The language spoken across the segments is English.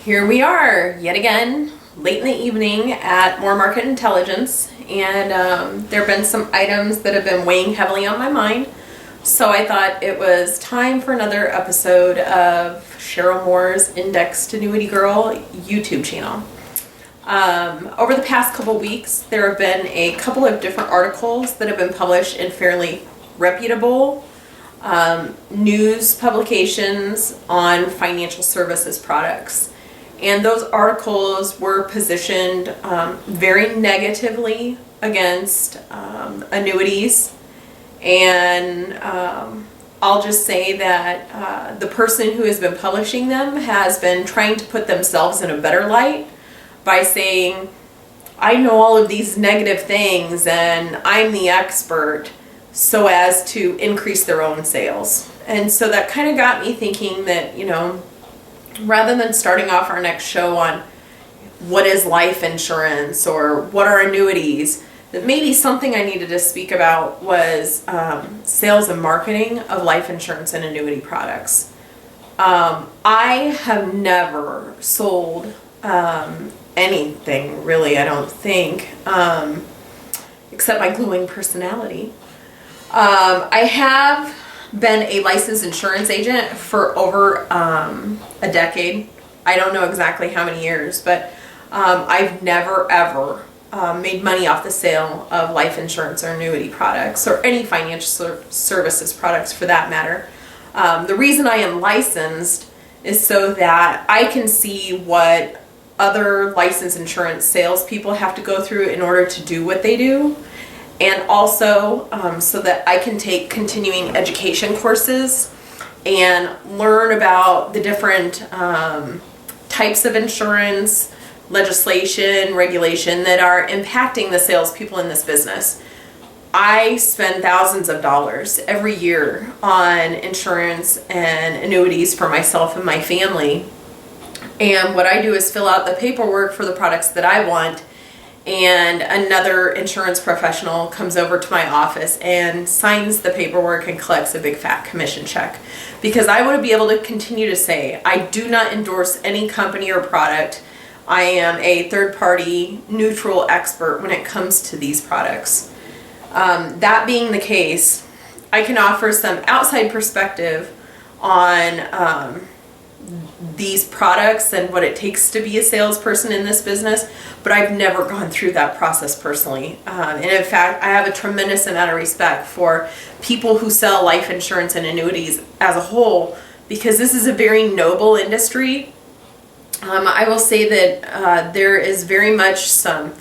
Here we are yet again, late in the evening at More Market Intelligence, and there have been some items that have been weighing heavily on my mind. So I thought it was time for another episode of Cheryl Moore's Indexed Annuity Girl YouTube channel. Over the past couple weeks, there have been a couple of different articles that have been published in fairly reputable news publications on financial services products. And those articles were positioned very negatively against annuities. And I'll just say that the person who has been publishing them has been trying to put themselves in a better light by saying, I know all of these negative things and I'm the expert, so as to increase their own sales. And so that kind of got me thinking that, rather than starting off our next show on what is life insurance or what are annuities, that maybe something I needed to speak about was sales and marketing of life insurance and annuity products. I have never sold anything really, I don't think, except my glowing personality. I have been a licensed insurance agent for over a decade. I don't know exactly how many years, but I've never ever made money off the sale of life insurance or annuity products or any financial services products for that matter. The reason I am licensed is so that I can see what other licensed insurance salespeople have to go through in order to do what they do. And also so that I can take continuing education courses and learn about the different types of insurance, legislation, regulation that are impacting the salespeople in this business. I spend thousands of dollars every year on insurance and annuities for myself and my family. And what I do is fill out the paperwork for the products that I want, and another insurance professional comes over to my office and signs the paperwork and collects a big fat commission check. Because I want to be able to continue to say, I do not endorse any company or product. I am a third-party neutral expert when it comes to these products. That being the case, I can offer some outside perspective on these products and what it takes to be a salesperson in this business, but I've never gone through that process personally. And in fact, I have a tremendous amount of respect for people who sell life insurance and annuities as a whole, because this is a very noble industry. I will say that there is very much some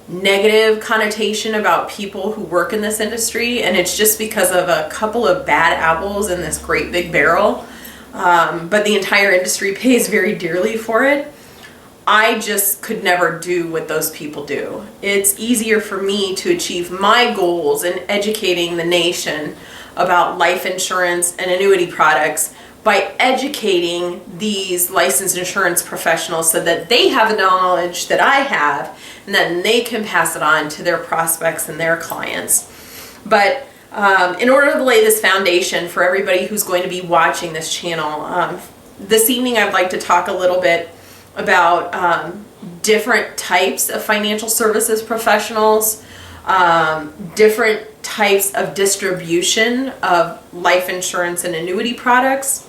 negative connotation about people who work in this industry, and it's just because of a couple of bad apples in this great big barrel. But the entire industry pays very dearly for it. I just could never do what those people do. It's easier for me to achieve my goals in educating the nation about life insurance and annuity products by educating these licensed insurance professionals so that they have the knowledge that I have, and then they can pass it on to their prospects and their clients. But in order to lay this foundation for everybody who's going to be watching this channel, this evening I'd like to talk a little bit about different types of financial services professionals, different types of distribution of life insurance and annuity products.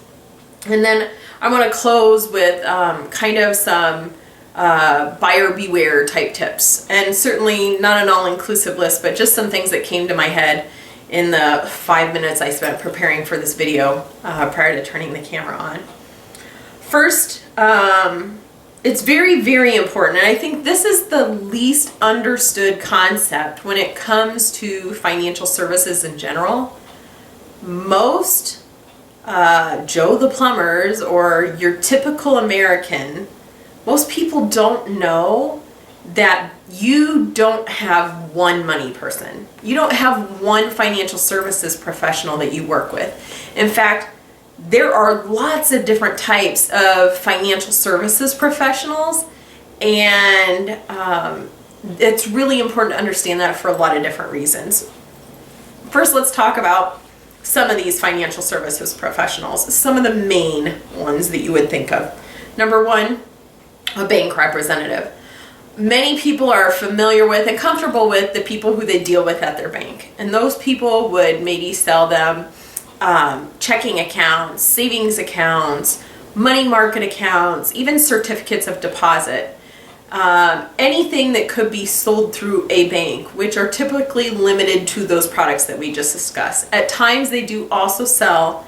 And then I want to close with kind of some buyer beware type tips. And certainly not an all-inclusive list, but just some things that came to my head in the 5 minutes I spent preparing for this video prior to turning the camera on. First, it's very, very important, and I think this is the least understood concept when it comes to financial services in general. Most Joe the plumbers or your typical American, most people don't know that you don't have one money person. You don't have one financial services professional that you work with. In fact, there are lots of different types of financial services professionals, and it's really important to understand that for a lot of different reasons. First, let's talk about some of these financial services professionals, some of the main ones that you would think of. Number one, a bank representative. Many people are familiar with and comfortable with the people who they deal with at their bank. And those people would maybe sell them checking accounts, savings accounts, money market accounts, even certificates of deposit. Anything that could be sold through a bank, which are typically limited to those products that we just discussed. At times they do also sell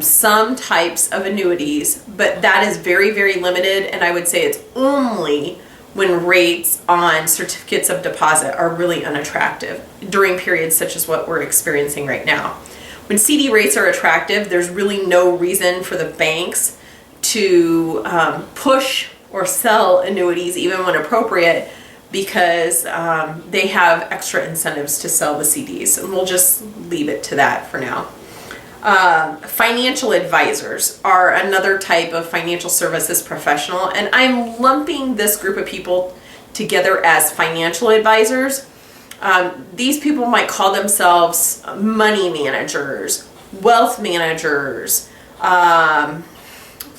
some types of annuities, but that is very, very limited, and I would say it's only when rates on certificates of deposit are really unattractive during periods such as what we're experiencing right now. When CD rates are attractive, there's really no reason for the banks to push or sell annuities even when appropriate, because they have extra incentives to sell the CDs, and we'll just leave it to that for now. Financial advisors are another type of financial services professional, and I'm lumping this group of people together as financial advisors. These people might call themselves money managers, wealth managers,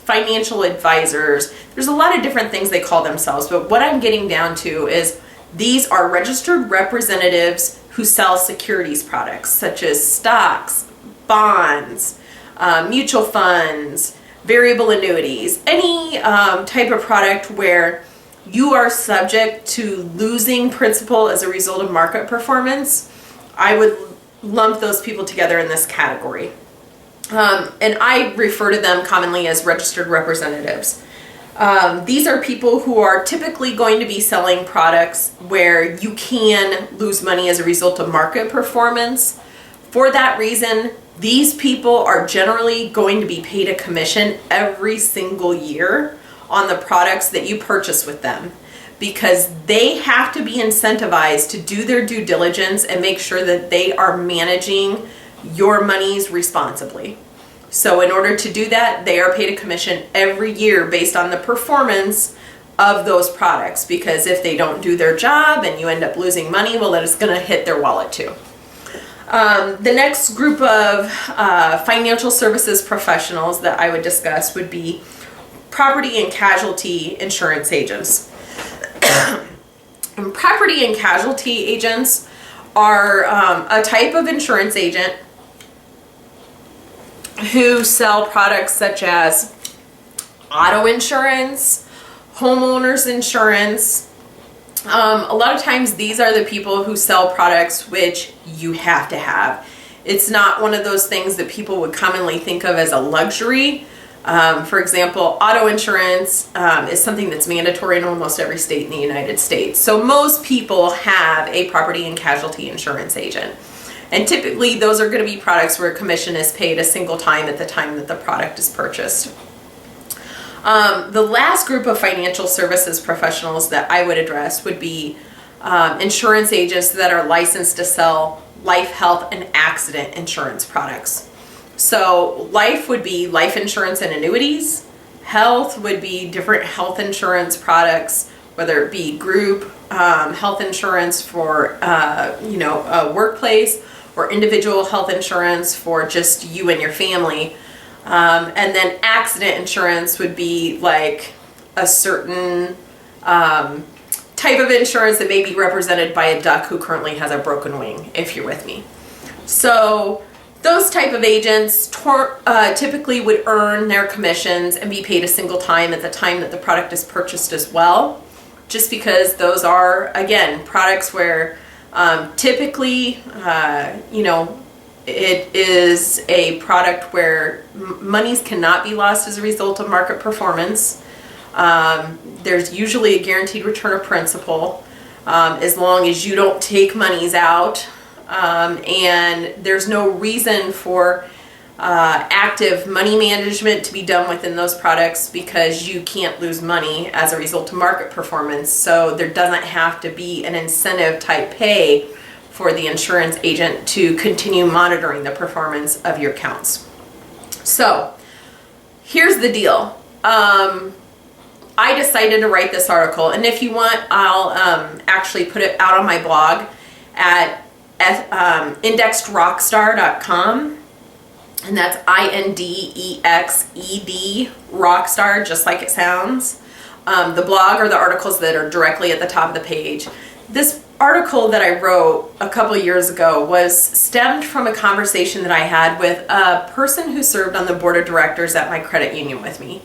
financial advisors. There's a lot of different things they call themselves, but what I'm getting down to is these are registered representatives who sell securities products such as stocks, bonds, mutual funds, variable annuities, any type of product where you are subject to losing principal as a result of market performance. I would lump those people together in this category. And I refer to them commonly as registered representatives. These are people who are typically going to be selling products where you can lose money as a result of market performance. For that reason, these people are generally going to be paid a commission every single year on the products that you purchase with them, because they have to be incentivized to do their due diligence and make sure that they are managing your monies responsibly. So in order to do that, they are paid a commission every year based on the performance of those products, because if they don't do their job and you end up losing money, well, then it's going to hit their wallet too. The next group of financial services professionals that I would discuss would be property and casualty insurance agents. And property and casualty agents are a type of insurance agent who sell products such as auto insurance, homeowners insurance. A lot of times these are the people who sell products which you have to have. It's not one of those things that people would commonly think of as a luxury. For example, auto insurance is something that's mandatory in almost every state in the United States. So most people have a property and casualty insurance agent. And typically those are going to be products where a commission is paid a single time at the time that the product is purchased. The last group of financial services professionals that I would address would be insurance agents that are licensed to sell life, health, and accident insurance products. So life would be life insurance and annuities. Health would be different health insurance products, whether it be group health insurance for a workplace, or individual health insurance for just you and your family. And then accident insurance would be like a certain type of insurance that may be represented by a duck who currently has a broken wing, if you're with me. So those type of agents typically would earn their commissions and be paid a single time at the time that the product is purchased as well, just because those are, again, products where typically, it is a product where monies cannot be lost as a result of market performance. There's usually a guaranteed return of principal as long as you don't take monies out. And there's no reason for active money management to be done within those products, because you can't lose money as a result of market performance. So there doesn't have to be an incentive type pay for the insurance agent to continue monitoring the performance of your accounts. So here's the deal. I decided to write this article, and if you want, I'll actually put it out on my blog at indexedrockstar.com, and that's INDEXED Rockstar, just like it sounds. the blog or the articles that are directly at the top of the page. This article that I wrote a couple of years ago was stemmed from a conversation that I had with a person who served on the board of directors at my credit union with me.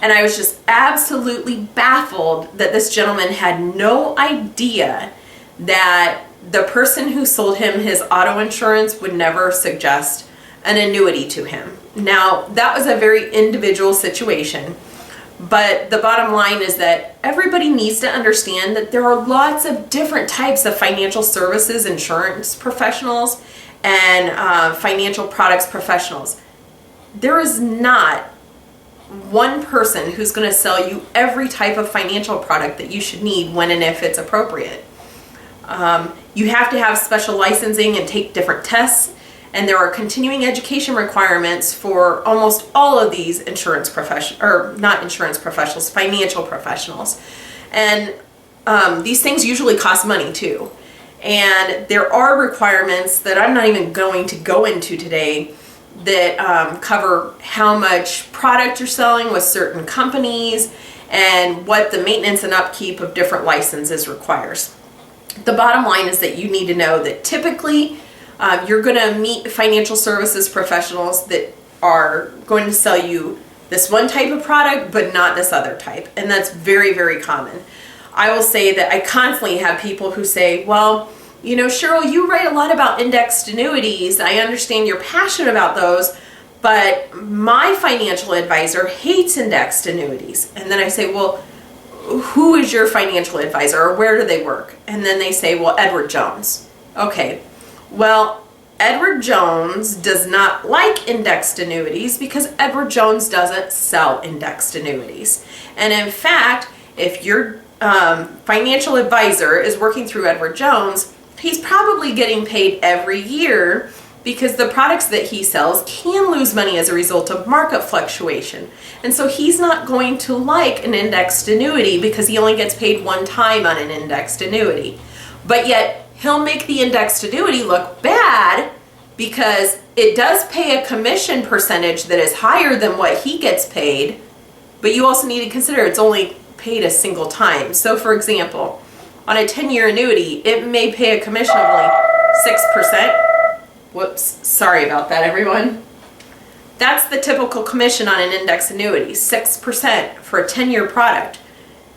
And I was just absolutely baffled that this gentleman had no idea that the person who sold him his auto insurance would never suggest an annuity to him. Now, that was a very individual situation, but the bottom line is that everybody needs to understand that there are lots of different types of financial services, insurance professionals, and financial products professionals. There is not one person who's going to sell you every type of financial product that you should need when and if it's appropriate. You have to have special licensing and take different tests, and there are continuing education requirements for almost all of these financial professionals. And these things usually cost money too. And there are requirements that I'm not even going to go into today that cover how much product you're selling with certain companies and what the maintenance and upkeep of different licenses requires. The bottom line is that you need to know that typically you're going to meet financial services professionals that are going to sell you this one type of product but not this other type, and that's very, very common. I will say that I constantly have people who say, well, you know, Cheryl, you write a lot about indexed annuities. I understand you're passionate about those, but my financial advisor hates indexed annuities. And then I say, well, who is your financial advisor, or where do they work? And then they say, well, Edward Jones. Okay, well, Edward Jones does not like indexed annuities because Edward Jones doesn't sell indexed annuities. And in fact, if your financial advisor is working through Edward Jones, he's probably getting paid every year because the products that he sells can lose money as a result of market fluctuation. And so he's not going to like an indexed annuity because he only gets paid one time on an indexed annuity. But yet he'll make the indexed annuity look bad because it does pay a commission percentage that is higher than what he gets paid, but you also need to consider it's only paid a single time. So for example, on a 10-year annuity, it may pay a commission of only 6%. Whoops, sorry about that, everyone. That's the typical commission on an index annuity, 6% for a 10-year product.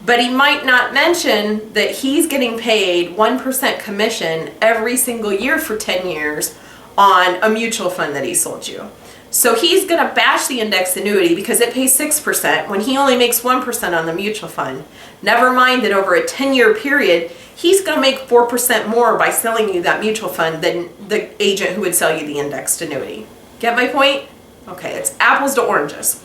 But he might not mention that he's getting paid 1% commission every single year for 10 years on a mutual fund that he sold you. So he's going to bash the index annuity because it pays 6% when he only makes 1% on the mutual fund. Never mind that over a 10-year period, he's going to make 4% more by selling you that mutual fund than the agent who would sell you the indexed annuity. Get my point? Okay, it's apples to oranges.